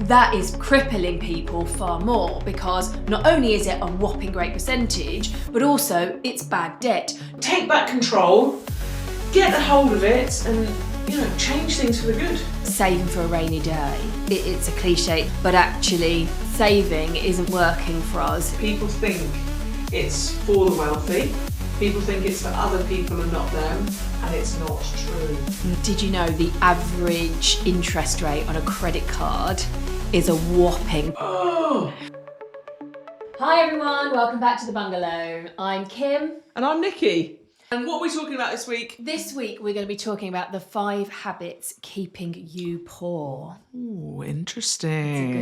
that is crippling people far more, because not only is it a whopping great percentage, but also it's bad debt. Take back control, get a hold of it, and change things for the good. Saving for a rainy day. It's a cliche, but actually saving isn't working for us. People think it's for the wealthy. People think it's for other people and not them, and it's not true. Did you know the average interest rate on a credit card is a whopping... Oh! Hi everyone, welcome back to the Bungalow. I'm Kim. And I'm Nikki. And what are we talking about this week? This week we're going to be talking about the 5 habits keeping you poor. Ooh, interesting.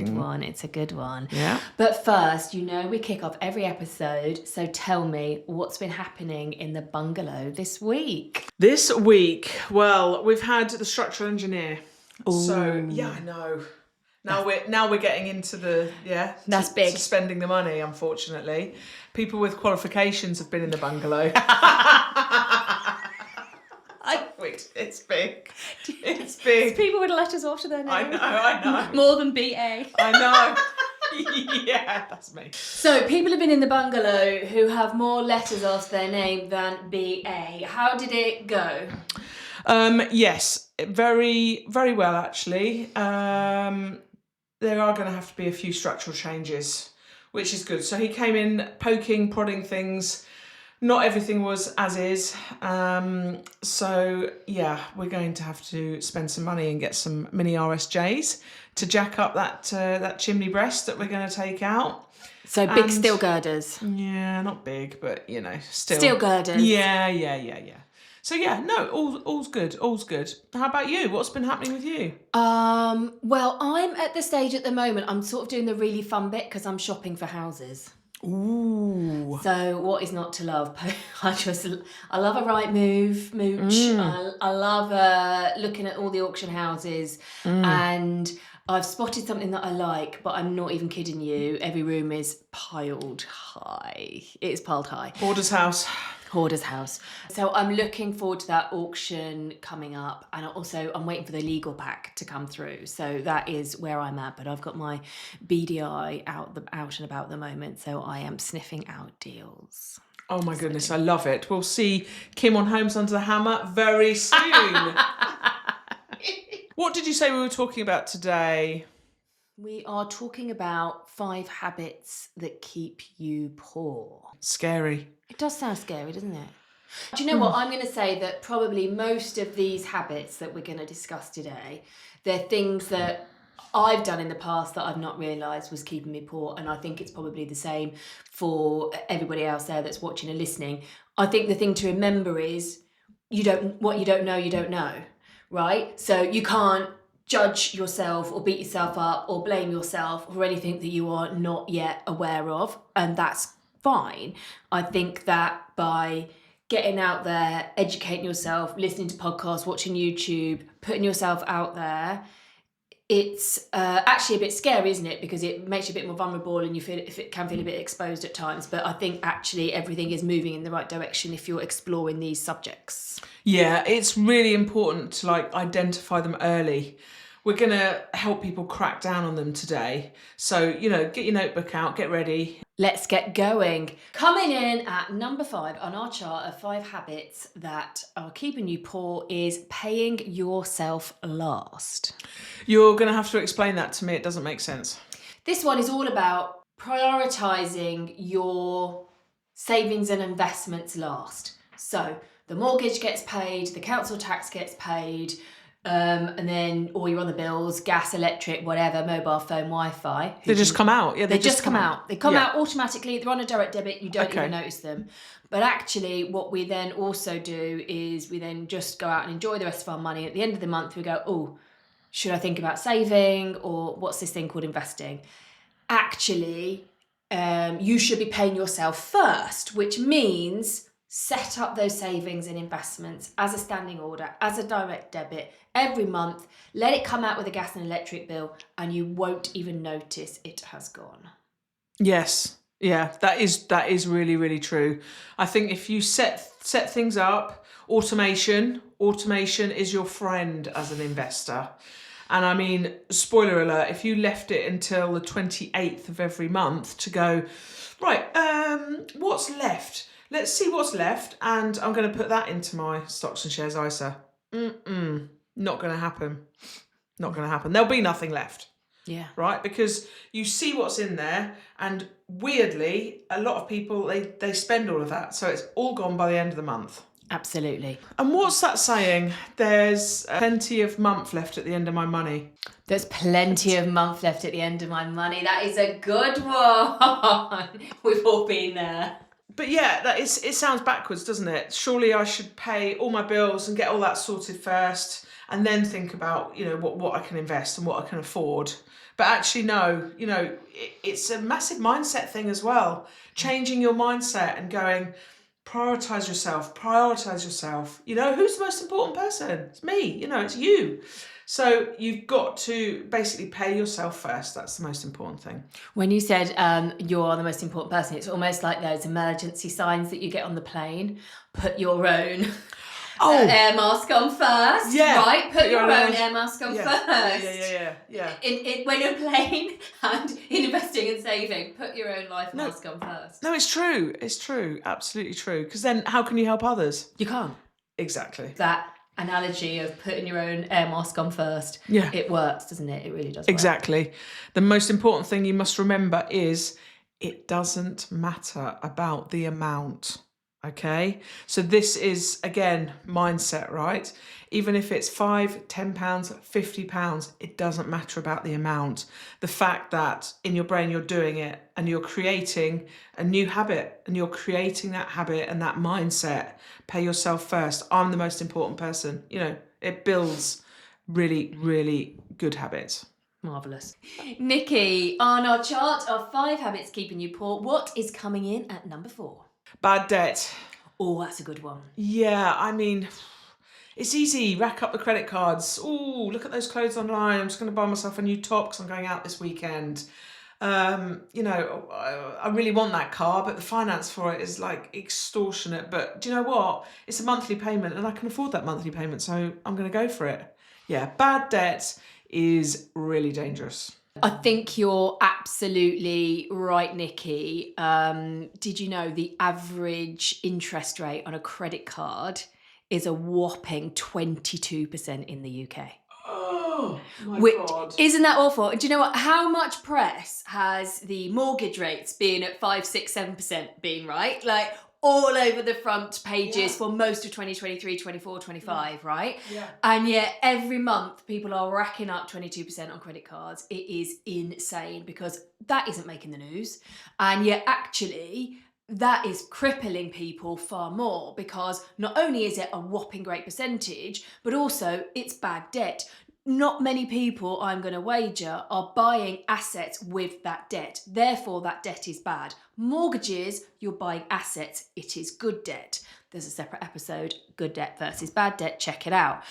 It's a good one. Yeah. But first, we kick off every episode, so tell me what's been happening in the bungalow this week. This week, well, we've had the structural engineer. Ooh. So, yeah, I know. Now we're getting into the, That's big. Spending the money, unfortunately. People with qualifications have been in the bungalow. It's big. It's big. People with letters after their name. I know. More than BA. I know. Yeah, that's me. So people have been in the bungalow who have more letters after their name than BA. How did it go? Yes, very, very well, actually. There are going to have to be a few structural changes, which is good. So he came in poking, prodding things. Not everything was as is. So yeah, we're going to have to spend some money and get some mini RSJs to jack up that chimney breast that we're going to take out. So big steel girders. Yeah, not big, but still. Steel girders. Yeah. So yeah, no, all's good. How about you? What's been happening with you? Well, I'm at the stage at the moment, I'm sort of doing the really fun bit because I'm shopping for houses. Ooh. So what is not to love? I love a right mooch. I love looking at all the auction houses, and I've spotted something that I like, but I'm not even kidding you. Every room is piled high. It's piled high. Hoarder's house. So I'm looking forward to that auction coming up, and also I'm waiting for the legal pack to come through. So that is where I'm at, but I've got my BDI out and about at the moment, so I am sniffing out deals. Oh my goodness, I love it. We'll see Kim on Homes Under the Hammer very soon. What did you say we were talking about today? We are talking about 5 habits that keep you poor. Scary. It does sound scary, doesn't it? Do you know what? I'm going to say that probably most of these habits that we're going to discuss today, they're things that I've done in the past that I've not realised was keeping me poor, and I think it's probably the same for everybody else there that's watching and listening. I think the thing to remember is what you don't know, right? So you can't judge yourself or beat yourself up or blame yourself for anything that you are not yet aware of, and that's fine. I think that by getting out there, educating yourself, listening to podcasts, watching YouTube, putting yourself out there, it's actually a bit scary, isn't it? Because it makes you a bit more vulnerable, and it can feel a bit exposed at times. But I think actually everything is moving in the right direction if you're exploring these subjects. Yeah, it's really important to identify them early. We're going to help people crack down on them today. So, get your notebook out, get ready. Let's get going. Coming in at number 5 on our chart of 5 habits that are keeping you poor is paying yourself last. You're going to have to explain that to me. It doesn't make sense. This one is all about prioritising your savings and investments last. So the mortgage gets paid, the council tax gets paid, and then all your other bills, gas, electric, whatever, mobile phone, Wi-Fi. They just come out. Yeah, they just come out. They come out automatically. They're on a direct debit. You don't even notice them. But actually, what we then also do is we then just go out and enjoy the rest of our money. At the end of the month, we go, oh, should I think about saving, or what's this thing called investing? Actually, you should be paying yourself first, which means set up those savings and investments as a standing order, as a direct debit every month. Let it come out with a gas and electric bill, and you won't even notice it has gone. Yes. Yeah, that is really, really true. I think if you set things up, automation is your friend as an investor. And I mean, spoiler alert, if you left it until the 28th of every month to go, right, what's left? Let's see what's left, and I'm going to put that into my stocks and shares ISA. Not going to happen. Not going to happen. There'll be nothing left. Yeah. Right? Because you see what's in there, and weirdly, a lot of people, they spend all of that. So it's all gone by the end of the month. Absolutely. And what's that saying? There's plenty of month left at the end of my money. There's plenty of month left at the end of my money. That is a good one. We've all been there. But yeah, it sounds backwards, doesn't it? Surely I should pay all my bills and get all that sorted first, and then think about, what I can invest and what I can afford. But actually, no, it's a massive mindset thing as well. Changing your mindset and going, prioritize yourself. Who's the most important person? It's me, it's you. So you've got to basically pay yourself first. That's the most important thing. When you said you're the most important person, it's almost like those emergency signs that you get on the plane. Put your own air mask on first. Yeah. Right? Put your own air mask on first. Yeah. When you're playing and investing and saving, put your own life mask on first. No, it's true. It's true. Absolutely true. Because then how can you help others? You can't. Exactly. That analogy of putting your own air mask on first, it works, doesn't it? It really does work. Exactly. The most important thing you must remember is it doesn't matter about the amount. Okay, so this is, again, mindset, right? Even if it's £5, £10, £50, it doesn't matter about the amount. The fact that in your brain you're doing it and you're creating a new habit, and you're creating that habit and that mindset. Pay yourself first. I'm the most important person. It builds really, really good habits. Marvellous. Nikki, on our chart of 5 habits keeping you poor, what is coming in at number 4? Bad debt. Oh, that's a good one. Yeah, I mean, it's easy. Rack up the credit cards. Oh, look at those clothes online. I'm just going to buy myself a new top because I'm going out this weekend. I really want that car, but the finance for it is like extortionate. But do you know what? It's a monthly payment and I can afford that monthly payment, so I'm going to go for it. Yeah, bad debt is really dangerous. I think you're absolutely right, Nikki. Did you know the average interest rate on a credit card is a whopping 22% in the UK? Oh, my God. Isn't that awful? Do you know what? How much press has the mortgage rates been at 5, 6, 7% been, right? Like all over the front pages for most of 2023, 24, 25, right? Yeah. And yet every month people are racking up 22% on credit cards. It is insane because that isn't making the news. And yet actually that is crippling people far more, because not only is it a whopping great percentage, but also it's bad debt. Not many people, I'm going to wager, are buying assets with that debt. Therefore, that debt is bad. Mortgages, you're buying assets. It is good debt. There's a separate episode, good debt versus bad debt. Check it out.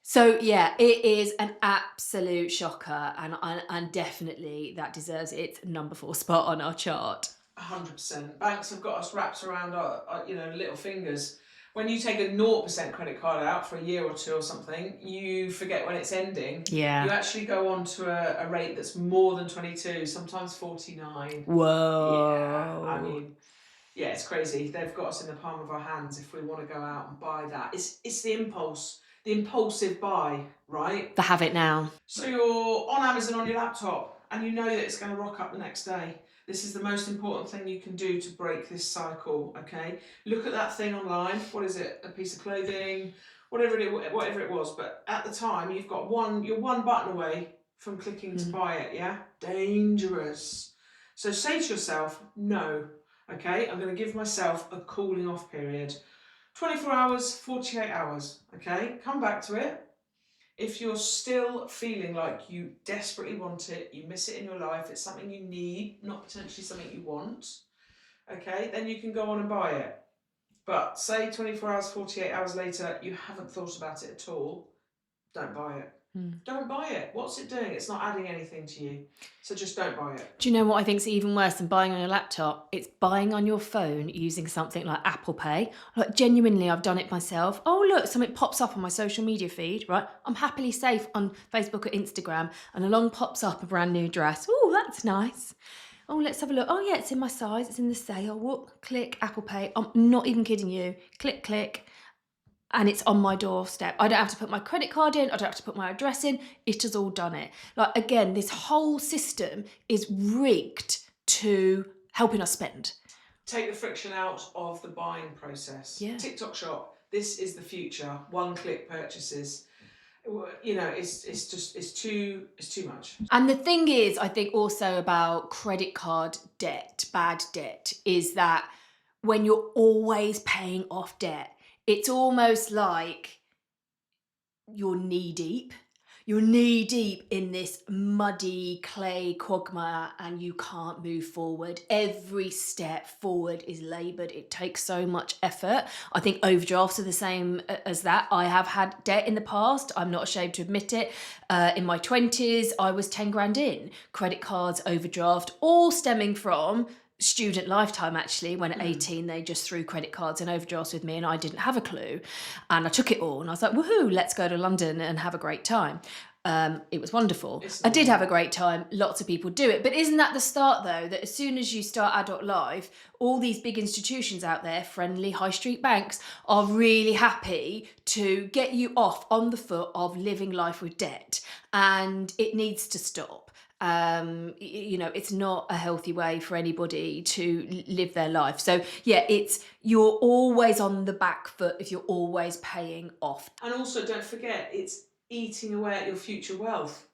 So yeah, it is an absolute shocker, and definitely that deserves its number 4 spot on our chart. 100%. Banks have got us wrapped around our little fingers. When you take a 0% credit card out for a year or two or something, you forget when it's ending. Yeah. You actually go on to a rate that's more than 22, sometimes 49. Whoa. Yeah, I mean, yeah, it's crazy. They've got us in the palm of our hands if we want to go out and buy that. It's the impulsive buy, right? The have it now. So you're on Amazon on your laptop and you know that it's going to rock up the next day. This is the most important thing you can do to break this cycle, okay? Look at that thing online. What is it? A piece of clothing, whatever it was. But at the time, you're one button away from clicking to buy it, yeah? Dangerous. So say to yourself, no, okay? I'm going to give myself a cooling off period. 24 hours, 48 hours, okay? Come back to it. If you're still feeling like you desperately want it, you miss it in your life, it's something you need, not potentially something you want, okay, then you can go on and buy it. But say 24 hours, 48 hours later, you haven't thought about it at all, don't buy it. Don't buy it. What's it doing? It's not adding anything to you. So just don't buy it. Do you know what I think is even worse than buying on your laptop? It's buying on your phone using something like Apple Pay. Like, genuinely, I've done it myself. Oh, look, something pops up on my social media feed, right? I'm happily safe on Facebook or Instagram, and along pops up a brand new dress. Oh, that's nice. Oh, let's have a look. Oh, yeah, it's in my size. It's in the sale. Whoop, click, Apple Pay. I'm not even kidding you. Click, click. And it's on my doorstep. I don't have to put my credit card in. I don't have to put my address in. It has all done it. Like, again, this whole system is rigged to helping us spend. Take the friction out of the buying process. Yeah. TikTok Shop, this is the future. One-click purchases. You know, it's too much. And the thing is, I think also about credit card debt, bad debt, is that when you're always paying off debt, it's almost like you're knee deep. You're knee deep in this muddy clay quagmire and you can't move forward. Every step forward is laboured. It takes so much effort. I think overdrafts are the same as that. I have had debt in the past. I'm not ashamed to admit it. In my 20s, I was 10 grand in. Credit cards, overdraft, all stemming from student lifetime, actually. When at 18 they just threw credit cards and overdrafts with me and I didn't have a clue, and I took it all and I was like, woohoo, let's go to London and have a great time. It was wonderful. I did have a great time. Lots of people do it. But isn't that the start, though, that as soon as you start adult life, all these big institutions out there, friendly high street banks, are really happy to get you off on the foot of living life with debt, and it needs to stop. You know, it's not a healthy way for anybody to live their life. So yeah, you're always on the back foot if you're always paying off. And also, don't forget, it's eating away at your future wealth.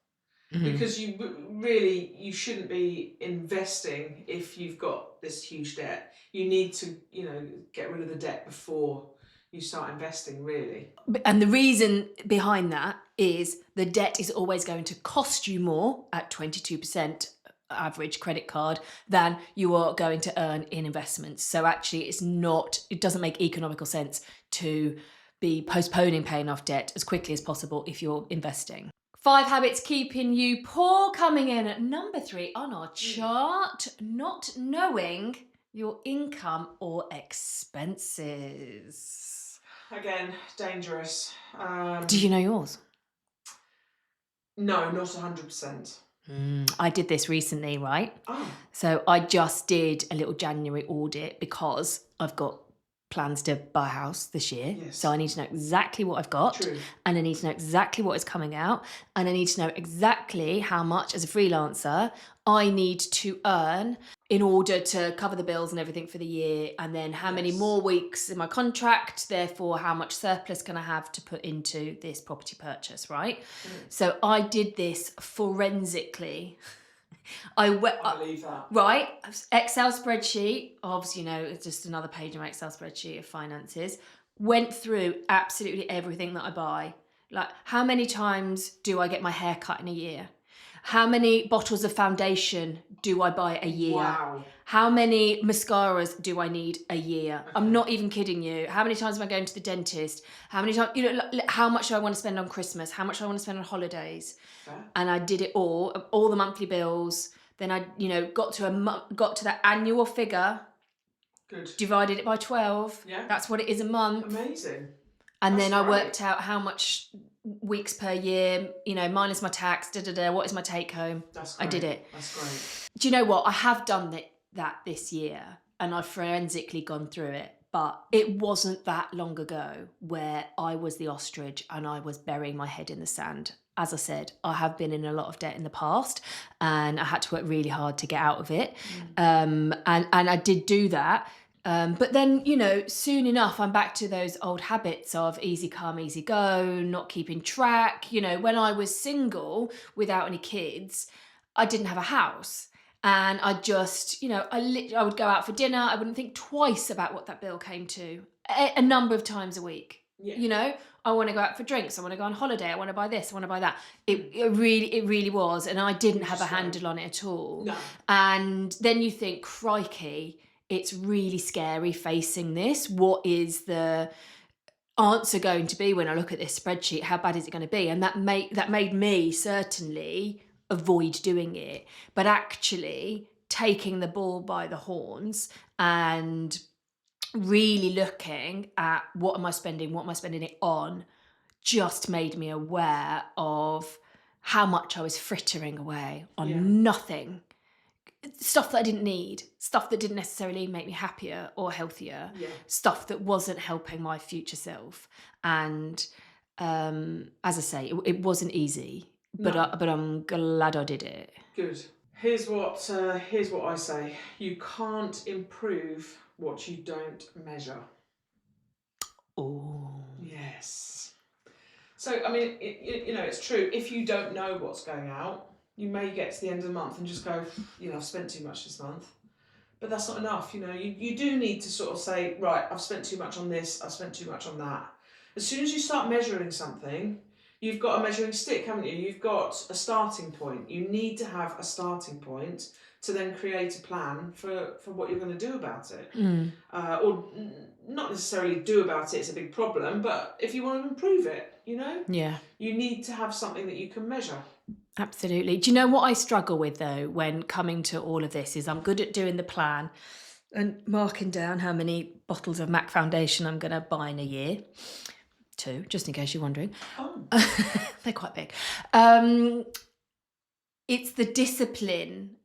Because you shouldn't be investing if you've got this huge debt. You need to, you know, get rid of the debt before you start investing, really. And the reason behind that is the debt is always going to cost you more at 22% average credit card than you are going to earn in investments. So actually it doesn't make economical sense to be postponing paying off debt as quickly as possible if you're investing. 5 habits keeping you poor, coming in at number 3 on our chart, not knowing your income or expenses. Again, dangerous. Do you know yours? No, not 100%. I did this recently, right? Oh. So I just did a little January audit because I've got plans to buy a house this year. Yes. So I need to know exactly what I've got. True. And I need to know exactly what is coming out. And I need to know exactly how much, as a freelancer, I need to earn in order to cover the bills and everything for the year. And then how many more weeks in my contract, therefore how much surplus can I have to put into this property purchase, right? So I did this forensically. I believe that. Right, Excel spreadsheet, obviously, you know, it's just another page in my Excel spreadsheet of finances. Went through absolutely everything that I buy. Like, how many times do I get my hair cut in a year? How many bottles of foundation do I buy a year? Wow. How many mascaras do I need a year? I'm not even kidding you. How many times am I going to the dentist? How many times, you know, how much do I want to spend on Christmas? How much do I want to spend on holidays? Fair. And I did it all the monthly bills. Then I, you know, got to that annual figure. Good. Divided it by 12. Yeah. That's what it is a month. Amazing. And That's then I great. worked out how much weeks per year, you know, minus my tax, what is my take home? That's great. I did it. That's great. Do you know what? I have done that this year and I've forensically gone through it, but it wasn't that long ago where I was the ostrich and I was burying my head in the sand. As I said, I have been in a lot of debt in the past and I had to work really hard to get out of it. And I did do that. But then, you know, soon enough, I'm back to those old habits of easy come, easy go, not keeping track. You know, when I was single without any kids, I didn't have a house. And I just, you know, I would go out for dinner. I wouldn't think twice about what that bill came to a number of times a week. Yeah. You know, I want to go out for drinks. I want to go on holiday. I want to buy this. I want to buy that. It really was. And I didn't have a handle on it at all. No. And then you think, crikey, it's really scary facing this. I'm answer going to be when I look at this spreadsheet? How bad is it going to be? And that made me certainly avoid doing it. But actually taking the bull by the horns and really looking at what am I spending it on, just made me aware of how much I was frittering away on nothing. Stuff that I didn't need, stuff that didn't necessarily make me happier or healthier, stuff that wasn't helping my future self. And as I say, it wasn't easy, but I'm glad I did it. Good. Here's what I say. You can't improve what you don't measure. Oh. Yes. So, I mean, it's true. If you don't know what's going out, you may get to the end of the month and just go, I've spent too much this month. But that's not enough, You do need to sort of say, right, I've spent too much on this, I've spent too much on that. As soon as you start measuring something, you've got a measuring stick, haven't you? You've got a starting point. You need to have a starting point to then create a plan for what you're going to do about it. Or not necessarily do about it, it's a big problem, but if you want to improve it, Yeah. you need to have something that you can measure. Absolutely. Do you know what I struggle with though when coming to all of this is I'm good at doing the plan and marking down how many bottles of MAC foundation I'm going to buy in a year. 2, just in case you're wondering. Oh. They're quite big. It's the discipline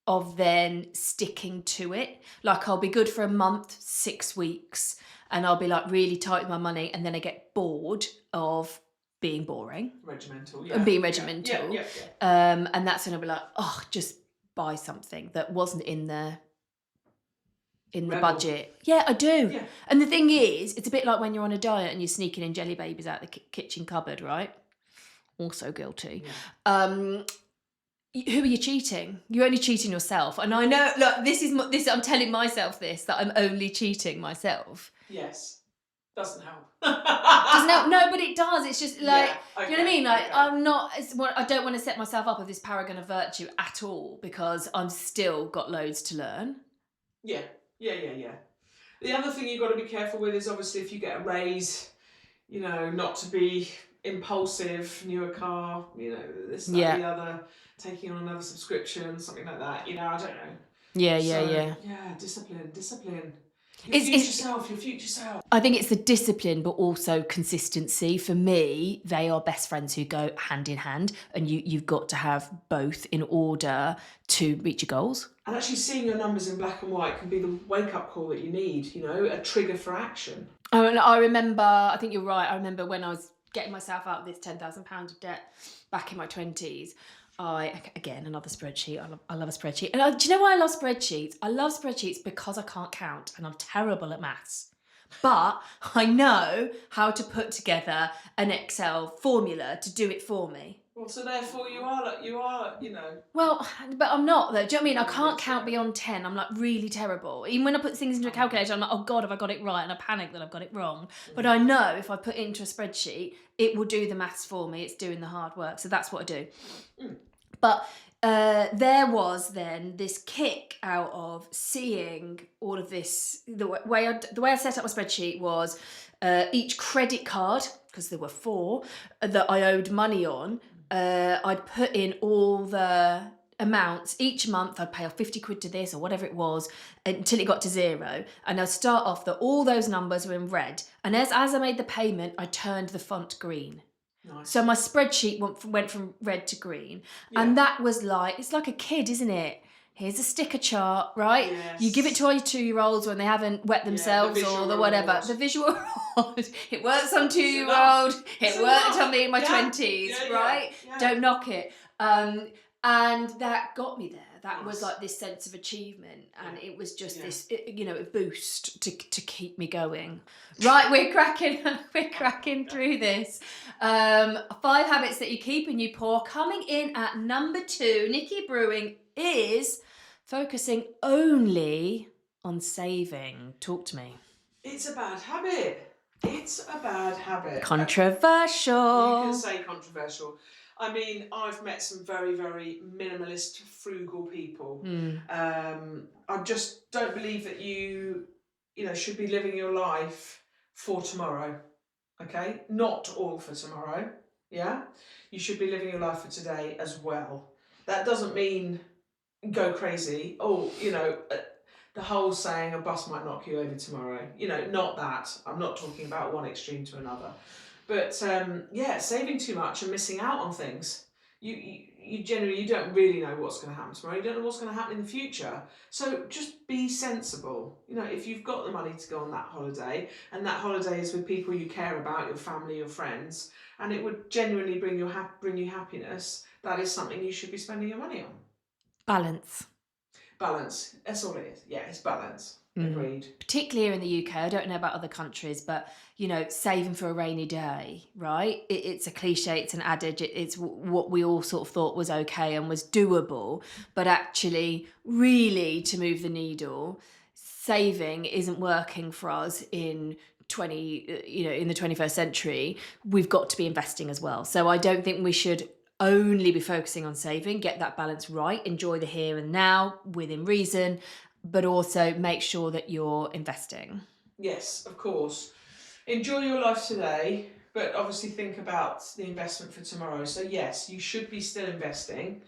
of then sticking to it. Like I'll be good for a month, 6 weeks, and I'll be like really tight with my money, and then I get bored of being boring. Regimental, And being regimental. Yeah. And that's when I'll be like, just buy something that wasn't in the budget. Yeah, I do. Yeah. And the thing is, it's a bit like when you're on a diet and you're sneaking in jelly babies out the kitchen cupboard, right? Also guilty. Yeah. Who are you cheating? You're only cheating yourself. And I know, look, this I'm telling myself this, that I'm only cheating myself. Yes. Doesn't help. Doesn't help. No, but it does. It's just like, okay, do you know what I mean? Like, okay. I don't want to set myself up with this paragon of virtue at all because I'm still got loads to learn. Yeah. The other thing you've got to be careful with is obviously if you get a raise, not to be impulsive, newer car, this, that, the other, taking on another subscription, something like that, I don't know. Yeah. Yeah, discipline. Your future self. I think it's the discipline, but also consistency. For me, they are best friends who go hand in hand, and you've got to have both in order to reach your goals. And actually seeing your numbers in black and white can be the wake-up call that you need, a trigger for action. Oh, and I remember, I think you're right, I remember when I was getting myself out of this £10,000 of debt back in my 20s, again, another spreadsheet. I love a spreadsheet. And do you know why I love spreadsheets? I love spreadsheets because I can't count and I'm terrible at maths. But I know how to put together an Excel formula to do it for me. Well, so therefore you are. Well, but I'm not though. Do you know what I mean? I can't count beyond 10. I'm like really terrible. Even when I put things into a calculator, I'm like, oh God, have I got it right? And I panic that I've got it wrong. But I know if I put it into a spreadsheet, it will do the maths for me. It's doing the hard work. So that's what I do. But there was then this kick out of seeing all of this. The way I set up my spreadsheet was each credit card, because there were 4 that I owed money on. I'd put in all the amounts each month. I'd pay off 50 quid to this or whatever it was until it got to 0. And I'd start off that all those numbers were in red. And as I made the payment, I turned the font green. Nice. So my spreadsheet went from red to green. Yeah. And that was like, it's like a kid, isn't it? Here's a sticker chart, right? Yes. You give it to all your 2-year-olds when they haven't wet themselves or the whatever. The visual reward. It works on 2-year-old. It worked on me in my 20s, right? Yeah. Don't knock it. And that got me there. That was like this sense of achievement, and it was just this, a boost to keep me going. Right, we're cracking through this. 5 habits that you keep and you pour. Coming in at number 2, Nikki Brewing, is focusing only on saving. Talk to me. It's a bad habit. Controversial. You can say controversial. I mean, I've met some very, very minimalist, frugal people. I just don't believe that you should be living your life for tomorrow. okay? Not all for tomorrow, yeah? You should be living your life for today as well. That doesn't mean go crazy. Oh, the whole saying a bus might knock you over tomorrow. Not that. I'm not talking about one extreme to another. But saving too much and missing out on things. You generally, you don't really know what's going to happen tomorrow. You don't know what's going to happen in the future. So just be sensible. If you've got the money to go on that holiday, and that holiday is with people you care about, your family, your friends, and it would genuinely bring you happiness, that is something you should be spending your money on. Balance. Balance. That's all it is. Yeah, it's balance. Agreed. Particularly here in the UK, I don't know about other countries, but saving for a rainy day, right? It's a cliche, it's an adage, it's what we all sort of thought was okay and was doable, but actually, really, to move the needle, saving isn't working for us in in the 21st century. We've got to be investing as well. So I don't think we should only be focusing on saving. Get that balance right, enjoy the here and now within reason, but also make sure that you're investing. Yes, of course. Enjoy your life today, but obviously think about the investment for tomorrow. So yes, you should be still investing.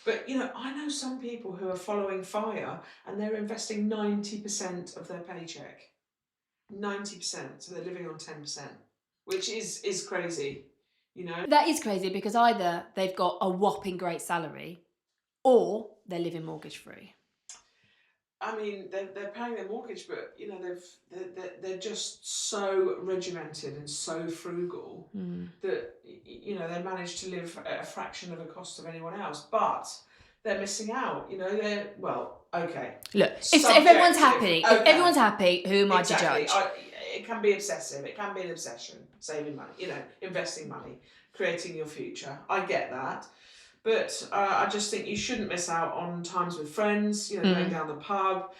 But I know some people who are following fire and they're investing 90% of their paycheck. 90%. So they're living on 10%, which is crazy. That is crazy because either they've got a whopping great salary or they're living mortgage free. I mean, they're paying their mortgage, but they're just so regimented and so frugal that they manage to live at a fraction of the cost of anyone else. But they're missing out. Okay. Look, if everyone's happy, who am I to judge? It can be obsessive. It can be an obsession. Saving money, investing money, creating your future. I get that. But I just think you shouldn't miss out on times with friends, going down the pub,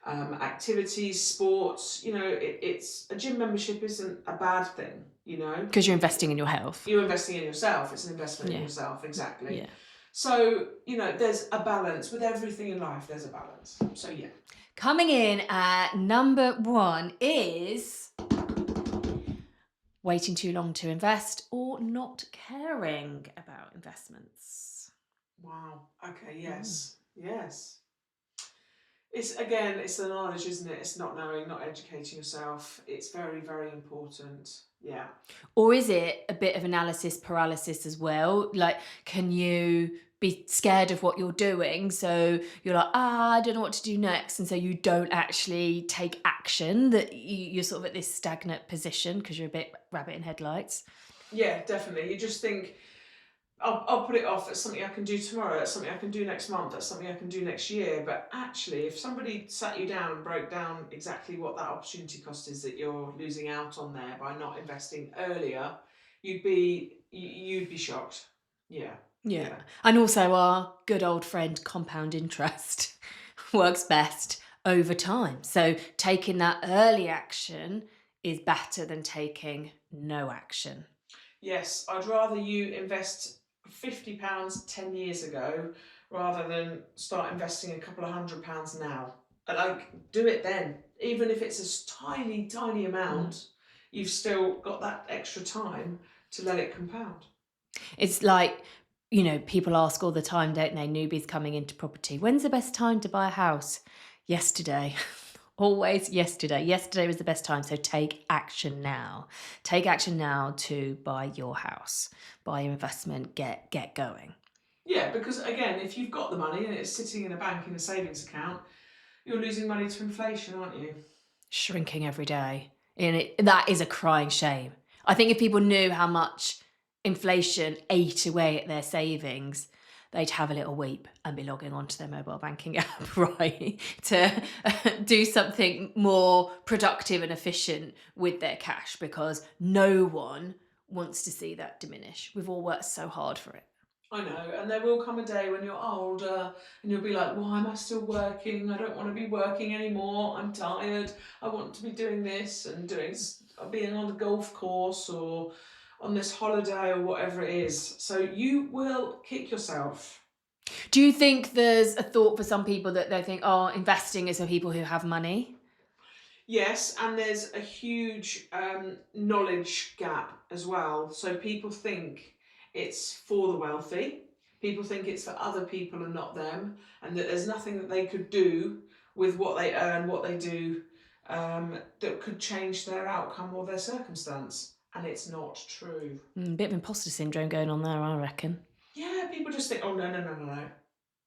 activities, sports. It's a gym membership isn't a bad thing, Because you're investing in your health. You're investing in yourself. It's an investment in yourself, exactly. Yeah. So, there's a balance. With everything in life, there's a balance. So, yeah. Coming in at number 1 is waiting too long to invest or not caring about investments. Wow. Okay. Yes. Yes. It's the knowledge, isn't it? It's not knowing, not educating yourself. It's very, very important. Yeah. Or is it a bit of analysis paralysis as well? Like, can you be scared of what you're doing? So you're like, I don't know what to do next. And so you don't actually take action, that you're sort of at this stagnant position because you're a bit rabbit in headlights. Yeah, definitely. You just think, I'll put it off. That's something I can do tomorrow. That's something I can do next month. That's something I can do next year. But actually, if somebody sat you down and broke down exactly what that opportunity cost is that you're losing out on there by not investing earlier, you'd be shocked. Yeah. Yeah. And also our good old friend compound interest works best over time. So taking that early action is better than taking no action. Yes, I'd rather you invest £50 10 years ago rather than start investing a couple of £100 now. Do it then. Even if it's a tiny, tiny amount, you've still got that extra time to let it compound. It's like, people ask all the time, don't they, newbies coming into property, when's the best time to buy a house? Yesterday. Always yesterday. Yesterday was the best time. So take action now. Take action now to buy your house, buy your investment, get going. Yeah, because again, if you've got the money and it's sitting in a bank in a savings account, you're losing money to inflation, aren't you? Shrinking every day. And that is a crying shame. I think if people knew how much inflation ate away at their savings, they'd have a little weep and be logging onto their mobile banking app, right, to do something more productive and efficient with their cash, because no one wants to see that diminish. We've all worked so hard for it. I know, and there will come a day when you're older and you'll be like, why am I still working? I don't want to be working anymore. I'm tired. I want to be doing this and being on the golf course or on this holiday or whatever it is. So you will kick yourself. Do you think there's a thought for some people that they think, investing is for people who have money? Yes, and there's a huge knowledge gap as well. So people think it's for the wealthy. People think it's for other people and not them, and that there's nothing that they could do with what they earn, what they do, that could change their outcome or their circumstance. And it's not true. Bit of imposter syndrome going on there, I reckon. Yeah, people just think, oh no.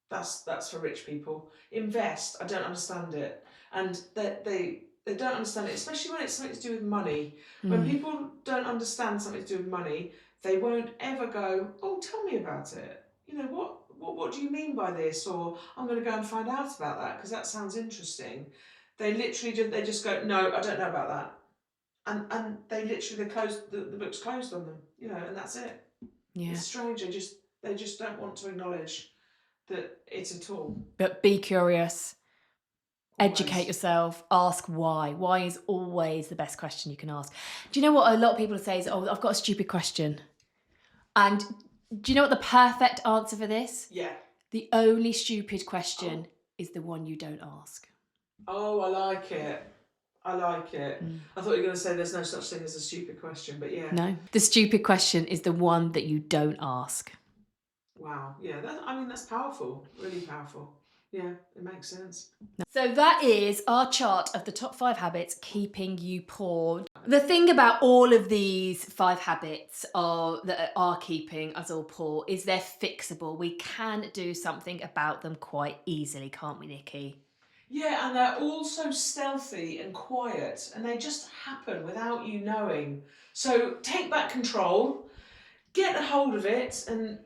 That's for rich people. Invest. I don't understand it, and they don't understand it, especially when it's something to do with money. When people don't understand something to do with money, they won't ever go, oh, tell me about it. You know, what do you mean by this? Or I'm going to go and find out about that because that sounds interesting. They literally just go, no, I don't know about that, and they literally close the book's closed on them. You know, and that's it. Yeah. It's strange. They just don't want to acknowledge that it's at all. But be curious. Always. Educate yourself, ask why. Why is always the best question you can ask. Do you know what a lot of people say is, oh, I've got a stupid question. And do you know what the perfect answer for this? Yeah. The only stupid question is the one you don't ask. Oh, I like it. I like it. I thought you were going to say there's no such thing as a stupid question, but yeah. No, the stupid question is the one that you don't ask. Wow. Yeah, that's powerful. Really powerful. Yeah, it makes sense. So that is our chart of the top 5 habits keeping you poor. The thing about all of these 5 habits that are keeping us all poor is they're fixable. We can do something about them quite easily, can't we, Nikki? Yeah, and they're all so stealthy and quiet, and they just happen without you knowing. So take back control, get a hold of it, and,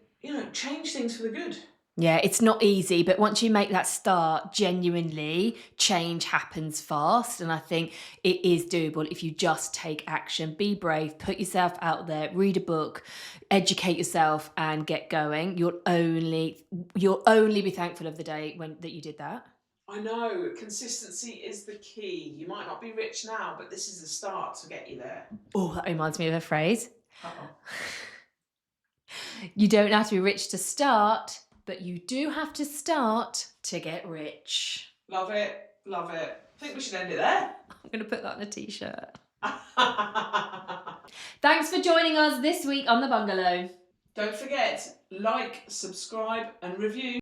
change things for the good. Yeah, it's not easy, but once you make that start, genuinely, change happens fast. And I think it is doable if you just take action, be brave, put yourself out there, read a book, educate yourself and get going. You'll only be thankful of the day that you did that. I know, consistency is the key. You might not be rich now, but this is the start to get you there. Oh, that reminds me of a phrase. Uh-oh. You don't have to be rich to start, but you do have to start to get rich. Love it, love it. I think we should end it there. I'm going to put that on a t-shirt. Thanks for joining us this week on The Bungalow. Don't forget, like, subscribe and review.